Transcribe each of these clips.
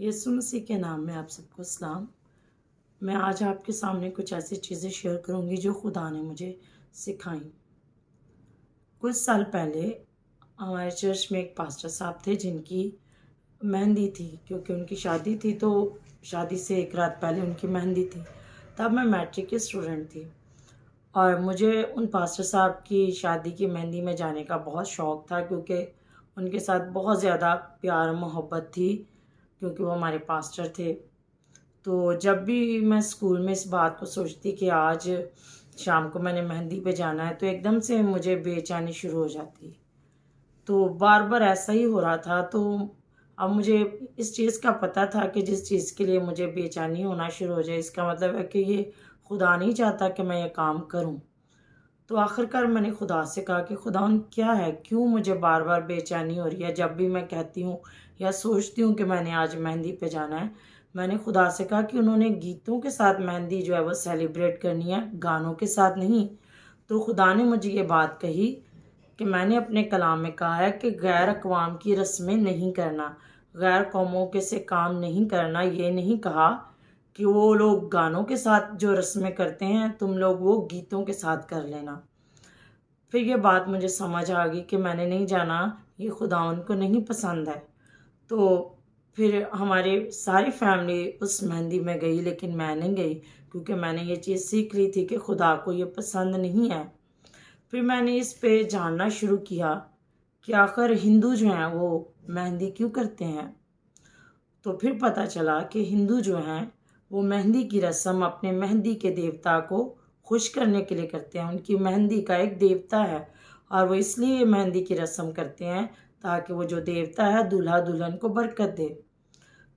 یسوع مسیح کے نام میں آپ سب کو سلام۔ میں آج آپ کے سامنے کچھ ایسی چیزیں شیئر کروں گی جو خدا نے مجھے سکھائیں۔ کچھ سال پہلے ہمارے چرچ میں ایک پاسٹر صاحب تھے جن کی مہندی تھی، کیونکہ ان کی شادی تھی تو شادی سے ایک رات پہلے ان کی مہندی تھی۔ تب میں میٹرک کی اسٹوڈنٹ تھی اور مجھے ان پاسٹر صاحب کی شادی کی مہندی میں جانے کا بہت شوق تھا، کیونکہ ان کے ساتھ بہت زیادہ پیار محبت تھی، کیونکہ وہ ہمارے پاسٹر تھے۔ تو جب بھی میں اسکول میں اس بات کو سوچتی کہ آج شام کو میں نے مہندی پہ جانا ہے تو ایک دم سے مجھے بے چینی شروع ہو جاتی۔ تو بار بار ایسا ہی ہو رہا تھا۔ تو اب مجھے اس چیز کا پتہ تھا کہ جس چیز کے لیے مجھے بے چینی ہونا شروع ہو جائے، اس کا مطلب ہے کہ یہ خدا نہیں چاہتا کہ میں یہ کام کروں۔ تو آخر کار میں نے خدا سے کہا کہ خداوند کیا ہے، کیوں مجھے بار بار بے چینی ہو رہی ہے جب بھی میں کہتی ہوں یا سوچتی ہوں کہ میں نے آج مہندی پہ جانا ہے۔ میں نے خدا سے کہا کہ انہوں نے گیتوں کے ساتھ مہندی جو ہے وہ سیلیبریٹ کرنی ہے، گانوں کے ساتھ نہیں۔ تو خدا نے مجھے یہ بات کہی کہ میں نے اپنے کلام میں کہا ہے کہ غیر اقوام کی رسمیں نہیں کرنا، غیر قوموں کے سے کام نہیں کرنا۔ یہ نہیں کہا کہ وہ لوگ گانوں کے ساتھ جو رسمیں کرتے ہیں تم لوگ وہ گیتوں کے ساتھ کر لینا۔ پھر یہ بات مجھے سمجھ آ گئی کہ میں نے نہیں جانا، یہ خداوند کو نہیں پسند ہے۔ تو پھر ہماری ساری فیملی اس مہندی میں گئی، لیکن میں نہیں گئی، کیونکہ میں نے یہ چیز سیکھ لی تھی کہ خدا کو یہ پسند نہیں ہے۔ پھر میں نے اس پہ جاننا شروع کیا کہ آخر ہندو جو ہیں وہ مہندی کیوں کرتے ہیں۔ تو پھر پتہ چلا کہ ہندو جو ہیں وہ مہندی کی رسم اپنے مہندی کے دیوتا کو خوش کرنے کے لیے کرتے ہیں۔ ان کی مہندی کا ایک دیوتا ہے اور وہ اس لیے مہندی کی رسم کرتے ہیں تاکہ وہ جو دیوتا ہے دلہا دلہن کو برکت دے۔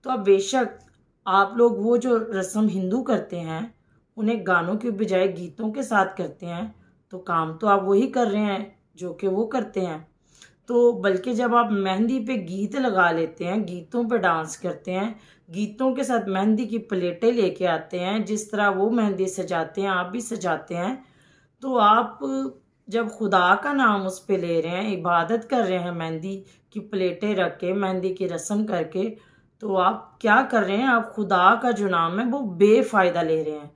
تو اب بے شک آپ لوگ وہ جو رسم ہندو کرتے ہیں انہیں گانوں کے بجائے گیتوں کے ساتھ کرتے ہیں، تو کام تو آپ وہی کر رہے ہیں جو کہ وہ کرتے ہیں۔ تو بلکہ جب آپ مہندی پہ گیت لگا لیتے ہیں، گیتوں پہ ڈانس کرتے ہیں، گیتوں کے ساتھ مہندی کی پلیٹیں لے کے آتے ہیں، جس طرح وہ مہندی سجاتے ہیں آپ بھی سجاتے ہیں، تو آپ جب خدا کا نام اس پہ لے رہے ہیں، عبادت کر رہے ہیں مہندی کی پلیٹیں رکھ کے، مہندی کی رسم کر کے، تو آپ کیا کر رہے ہیں؟ آپ خدا کا جو نام ہے وہ بے فائدہ لے رہے ہیں،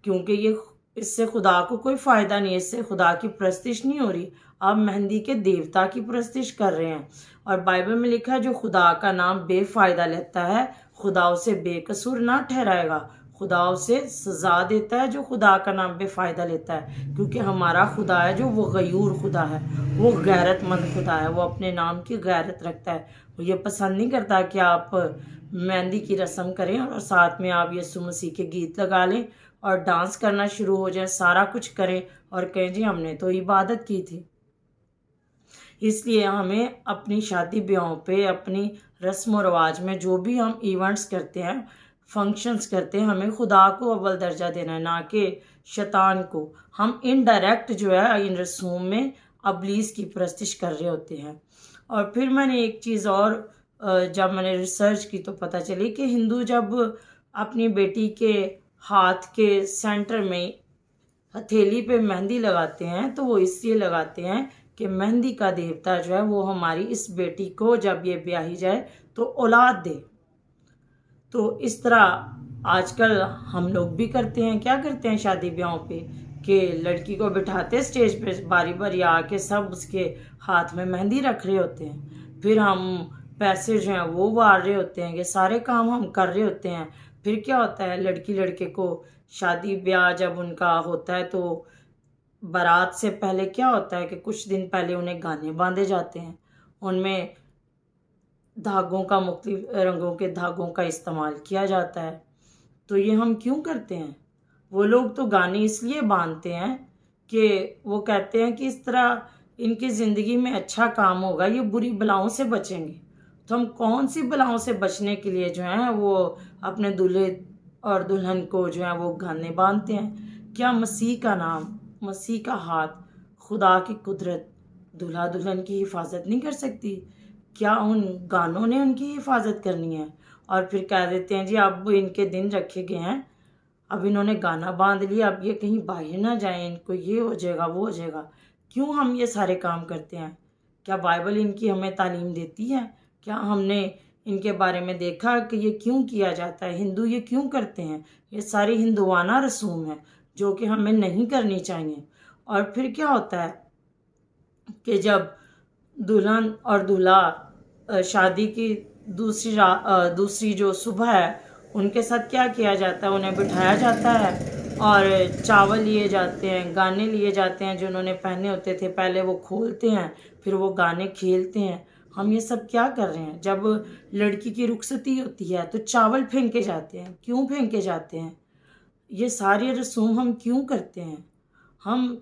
کیونکہ یہ اس سے خدا کو کوئی فائدہ نہیں ہے، اس سے خدا کی پرستش نہیں ہو رہی، آپ مہندی کے دیوتا کی پرستش کر رہے ہیں۔ اور بائبل میں لکھا ہے جو خدا کا نام بے فائدہ لیتا ہے خدا اسے بے قصور نہ ٹھہرائے گا، خدا اسے سزا دیتا ہے جو خدا کا نام بے فائدہ لیتا ہے، کیونکہ ہمارا خدا ہے جو وہ غیور خدا ہے، وہ غیرت مند خدا ہے، وہ اپنے نام کی غیرت رکھتا ہے۔ وہ یہ پسند نہیں کرتا کہ آپ مہندی کی رسم کریں اور ساتھ میں آپ یسوع مسیح کے گیت لگا لیں اور ڈانس کرنا شروع ہو جائیں، سارا کچھ کریں اور کہیں جی ہم نے تو عبادت کی تھی۔ اس لیے ہمیں اپنی شادی بیاہوں پہ، اپنی رسم و رواج میں جو بھی ہم ایونٹس کرتے ہیں، فنکشنز کرتے ہیں، ہمیں خدا کو اول درجہ دینا ہے، نہ کہ شیطان کو۔ ہم انڈائریکٹ جو ہے ان رسوم میں ابلیس کی پرستش کر رہے ہوتے ہیں۔ اور پھر میں نے ایک چیز اور جب میں نے ریسرچ کی تو پتہ چلی کہ ہندو جب اپنی بیٹی کے ہاتھ کے سینٹر میں ہتھیلی پہ مہندی لگاتے ہیں تو وہ اس لیے لگاتے ہیں کہ مہندی کا دیوتا جو ہے وہ ہماری اس بیٹی کو جب یہ بیاہی جائے تو اولاد دے۔ تو اس طرح آج کل ہم لوگ بھی کرتے ہیں، کیا کرتے ہیں شادی بیاہوں پہ کہ لڑکی کو بٹھاتے اسٹیج پہ، باری باری آ کے سب اس کے ہاتھ میں مہندی رکھ رہے ہوتے ہیں، پھر ہم پیسے جو ہیں وہ وار رہے ہوتے ہیں، یہ سارے کام ہم کر رہے ہوتے ہیں۔ پھر کیا ہوتا ہے، لڑکی لڑکے کو شادی بیاہ جب ان کا ہوتا ہے تو بارات سے پہلے کیا ہوتا ہے کہ کچھ دن پہلے انہیں گانے باندھے جاتے ہیں، ان میں دھاگوں کا، مختلف رنگوں کے دھاگوں کا استعمال کیا جاتا ہے۔ تو یہ ہم کیوں کرتے ہیں؟ وہ لوگ تو گانے اس لیے باندھتے ہیں کہ وہ کہتے ہیں کہ اس طرح ان کی زندگی میں اچھا کام ہوگا، یہ بری بلاؤں سے بچیں گے۔ تو ہم کون سی بلاؤں سے بچنے کے لیے جو ہیں وہ اپنے دلہے اور دلہن کو جو ہے وہ گانے باندھتے ہیں؟ کیا مسیح کا نام، مسیح کا ہاتھ، خدا کی قدرت دلہا دلہن کی حفاظت نہیں کر سکتی؟ کیا ان گانوں نے ان کی حفاظت کرنی ہے؟ اور پھر کہہ دیتے ہیں جی اب ان کے دن رکھے گئے ہیں، اب انہوں نے گانا باندھ لیا، اب یہ کہیں باہر نہ جائیں، ان کو یہ ہو جائے گا وہ ہو جائے گا۔ کیوں ہم یہ سارے کام کرتے ہیں؟ کیا بائبل ان کی ہمیں تعلیم دیتی ہے؟ کیا ہم نے ان کے بارے میں دیکھا کہ یہ کیوں کیا جاتا ہے، ہندو یہ کیوں کرتے ہیں۔ یہ ساری ہندوانہ رسوم ہیں جو کہ ہمیں نہیں کرنی چاہیے۔ اور پھر کیا ہوتا ہے کہ جب دلہن اور دولہا شادی کی دوسری جو صبح ہے ان کے ساتھ کیا کیا جاتا ہے، انہیں بٹھایا جاتا ہے اور چاول لیے جاتے ہیں، گانے لیے جاتے ہیں جو انہوں نے پہنے ہوتے تھے، پہلے وہ کھولتے ہیں پھر وہ گانے کھیلتے ہیں۔ ہم یہ سب کیا کر رہے ہیں؟ جب لڑکی کی رخصتی ہوتی ہے تو چاول پھینکے جاتے ہیں۔ کیوں پھینکے جاتے ہیں؟ یہ ساری رسوم ہم کیوں کرتے ہیں؟ ہم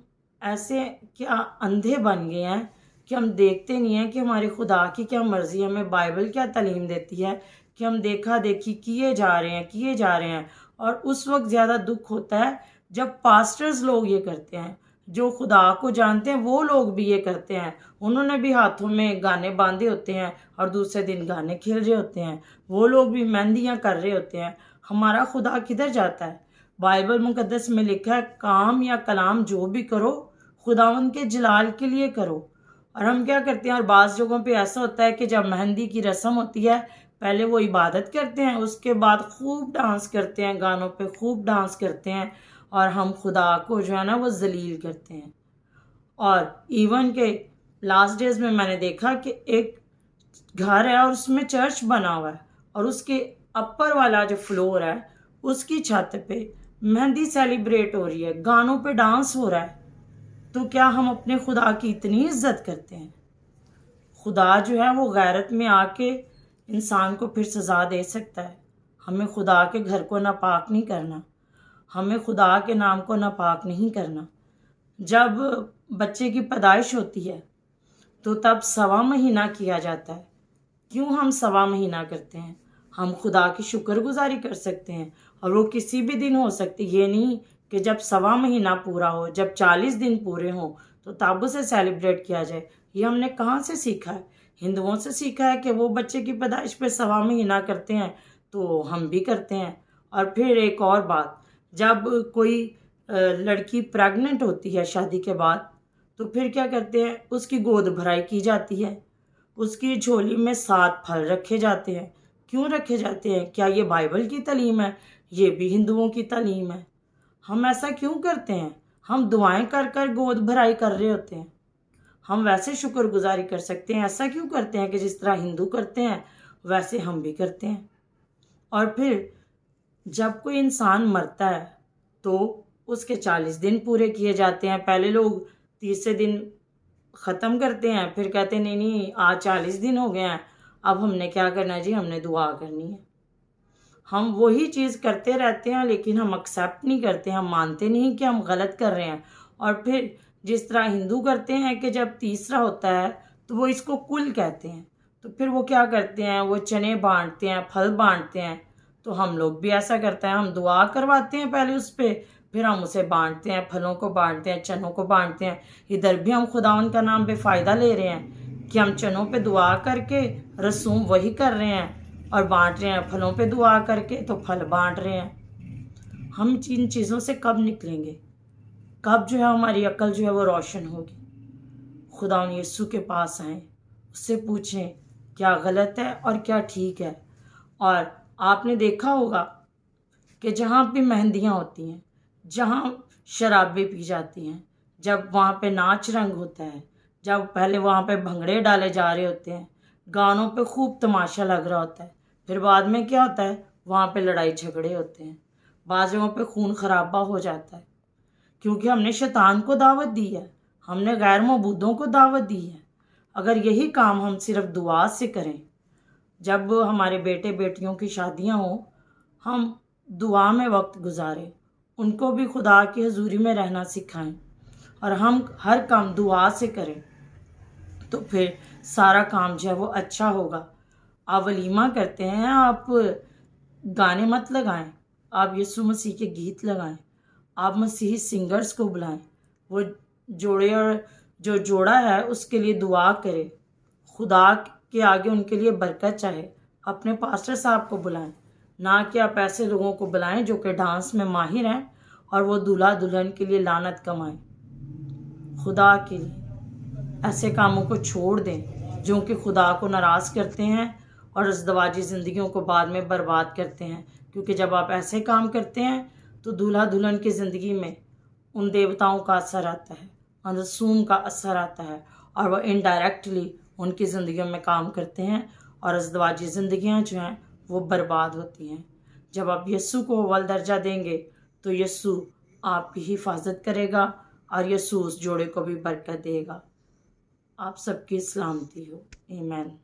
ایسے کیا اندھے بن گئے ہیں کہ ہم دیکھتے نہیں ہیں کہ ہمارے خدا کی کیا مرضی، ہمیں بائبل کیا تعلیم دیتی ہے، کہ ہم دیکھا دیکھی کیے جا رہے ہیں۔ اور اس وقت زیادہ دکھ ہوتا ہے جب پاسٹرز لوگ یہ کرتے ہیں، جو خدا کو جانتے ہیں وہ لوگ بھی یہ کرتے ہیں۔ انہوں نے بھی ہاتھوں میں گانے باندھے ہوتے ہیں اور دوسرے دن گانے کھیل رہے ہوتے ہیں، وہ لوگ بھی مہندیاں کر رہے ہوتے ہیں۔ ہمارا خدا کدھر جاتا ہے؟ بائبل مقدس میں لکھا ہے کام یا کلام جو بھی کرو خداوند کے جلال کے لیے کرو۔ اور ہم کیا کرتے ہیں، اور بعض جگہوں پہ ایسا ہوتا ہے کہ جب مہندی کی رسم ہوتی ہے پہلے وہ عبادت کرتے ہیں، اس کے بعد خوب ڈانس کرتے ہیں، گانوں پہ خوب ڈانس کرتے ہیں اور ہم خدا کو جو ہے نا وہ ذلیل کرتے ہیں۔ اور ایون کہ لاسٹ ڈیز میں نے دیکھا کہ ایک گھر ہے اور اس میں چرچ بنا ہوا ہے اور اس کے اپر والا جو فلور ہے اس کی چھت پہ مہندی سیلیبریٹ ہو رہی ہے، گانوں پہ ڈانس ہو رہا ہے۔ تو کیا ہم اپنے خدا کی اتنی عزت کرتے ہیں؟ خدا جو ہے وہ غیرت میں آ کے انسان کو پھر سزا دے سکتا ہے۔ ہمیں خدا کے گھر کو ناپاک نہیں کرنا، ہمیں خدا کے نام کو ناپاک نہیں کرنا۔ جب بچے کی پیدائش ہوتی ہے تو تب 1.25 مہینہ کیا جاتا ہے۔ کیوں ہم 1.25 مہینہ کرتے ہیں؟ ہم خدا کی شکر گزاری کر سکتے ہیں، اور وہ کسی بھی دن ہو سکتی، یہ نہیں کہ جب 1.25 مہینہ پورا ہو، جب 40 دن پورے ہوں تو تب اسے سیلیبریٹ کیا جائے۔ یہ ہم نے کہاں سے سیکھا ہے؟ ہندوؤں سے سیکھا ہے کہ وہ بچے کی پیدائش پہ 1.25 مہینہ کرتے ہیں، تو ہم بھی کرتے ہیں۔ اور پھر ایک اور بات، جب کوئی لڑکی پریگننٹ ہوتی ہے شادی کے بعد تو پھر کیا کرتے ہیں، اس کی گود بھرائی کی جاتی ہے، اس کی جھولی میں 7 پھل رکھے جاتے ہیں۔ کیوں رکھے جاتے ہیں؟ کیا یہ بائبل کی تعلیم ہے؟ یہ بھی ہندوؤں کی تعلیم ہے۔ ہم ایسا کیوں کرتے ہیں؟ ہم دعائیں کر کر گود بھرائی کر رہے ہوتے ہیں۔ ہم ویسے شکر گزاری کر سکتے ہیں، ایسا کیوں کرتے ہیں کہ جس طرح ہندو کرتے ہیں ویسے ہم بھی کرتے ہیں۔ اور پھر جب کوئی انسان مرتا ہے تو اس کے 40 دن پورے کیے جاتے ہیں۔ پہلے لوگ 30 دن ختم کرتے ہیں، پھر کہتے ہیں نہیں آج 40 دن ہو گئے ہیں، اب ہم نے کیا کرنا ہے جی، ہم نے دعا کرنی ہے۔ ہم وہی چیز کرتے رہتے ہیں لیکن ہم ایکسیپٹ نہیں کرتے، ہم مانتے نہیں کہ ہم غلط کر رہے ہیں۔ اور پھر جس طرح ہندو کرتے ہیں کہ جب تیسرا ہوتا ہے تو وہ اس کو کل کہتے ہیں، تو پھر وہ کیا کرتے ہیں، وہ چنے بانٹتے ہیں، پھل بانٹتے ہیں۔ تو ہم لوگ بھی ایسا کرتے ہیں، ہم دعا کرواتے ہیں پہلے اس پہ، پھر ہم اسے بانٹتے ہیں، پھلوں کو بانٹتے ہیں، چنوں کو بانٹتے ہیں۔ ادھر بھی ہم خداوند کا نام بے فائدہ لے رہے ہیں کہ ہم چنوں پہ دعا کر کے رسوم وہی کر رہے ہیں اور بانٹ رہے ہیں، پھلوں پہ دعا کر کے تو پھل بانٹ رہے ہیں۔ ہم ان چیزوں سے کب نکلیں گے؟ کب جو ہے ہماری عقل جو ہے وہ روشن ہوگی؟ خداوند یسوع کے پاس آئیں، اس سے پوچھیں کیا غلط ہے اور کیا ٹھیک ہے۔ اور آپ نے دیکھا ہوگا کہ جہاں پہ مہندیاں ہوتی ہیں، جہاں شرابیں پی جاتی ہیں، جب وہاں پہ ناچ رنگ ہوتا ہے، جب پہلے وہاں پہ بھنگڑے ڈالے جا رہے ہوتے ہیں، گانوں پہ خوب تماشا لگ رہا ہوتا ہے، پھر بعد میں کیا ہوتا ہے، وہاں پہ لڑائی جھگڑے ہوتے ہیں، بعض جگہوں پہ خون خرابہ ہو جاتا ہے، کیونکہ ہم نے شیطان کو دعوت دی ہے، ہم نے غیر معبودوں کو دعوت دی ہے۔ اگر یہی کام ہم صرف دعا سے کریں، جب ہمارے بیٹے بیٹیوں کی شادیاں ہوں، ہم دعا میں وقت گزاریں، ان کو بھی خدا کی حضوری میں رہنا سکھائیں، اور ہم ہر کام دعا سے کریں، تو پھر سارا کام جو ہے وہ اچھا ہوگا۔ آپ ولیمہ کرتے ہیں، آپ گانے مت لگائیں، آپ یسوع مسیح کے گیت لگائیں، آپ مسیحی سنگرز کو بلائیں، وہ جوڑے اور جو جوڑا ہے اس کے لیے دعا کرے، خدا کے آگے ان کے لیے برکت چاہے، اپنے پاسٹر صاحب کو بلائیں، نہ کہ آپ ایسے لوگوں کو بلائیں جو کہ ڈانس میں ماہر ہیں اور وہ دولہا دلہن کے لیے لعنت کمائیں۔ خدا کے لیے ایسے کاموں کو چھوڑ دیں جو کہ خدا کو ناراض کرتے ہیں اور ازدواجی زندگیوں کو بعد میں برباد کرتے ہیں، کیونکہ جب آپ ایسے کام کرتے ہیں تو دولہا دلہن کی زندگی میں ان دیوتاؤں کا اثر آتا ہے، ان رسوم کا اثر آتا ہے، اور وہ انڈائریکٹلی ان کی زندگیوں میں کام کرتے ہیں، اور ازدواجی زندگیاں جو ہیں وہ برباد ہوتی ہیں۔ جب آپ یسوع کو اول درجہ دیں گے تو یسوع آپ کی حفاظت کرے گا، اور یسوع اس جوڑے کو بھی برکت دے گا۔ آپ سب کی سلامتی ہو، آمین۔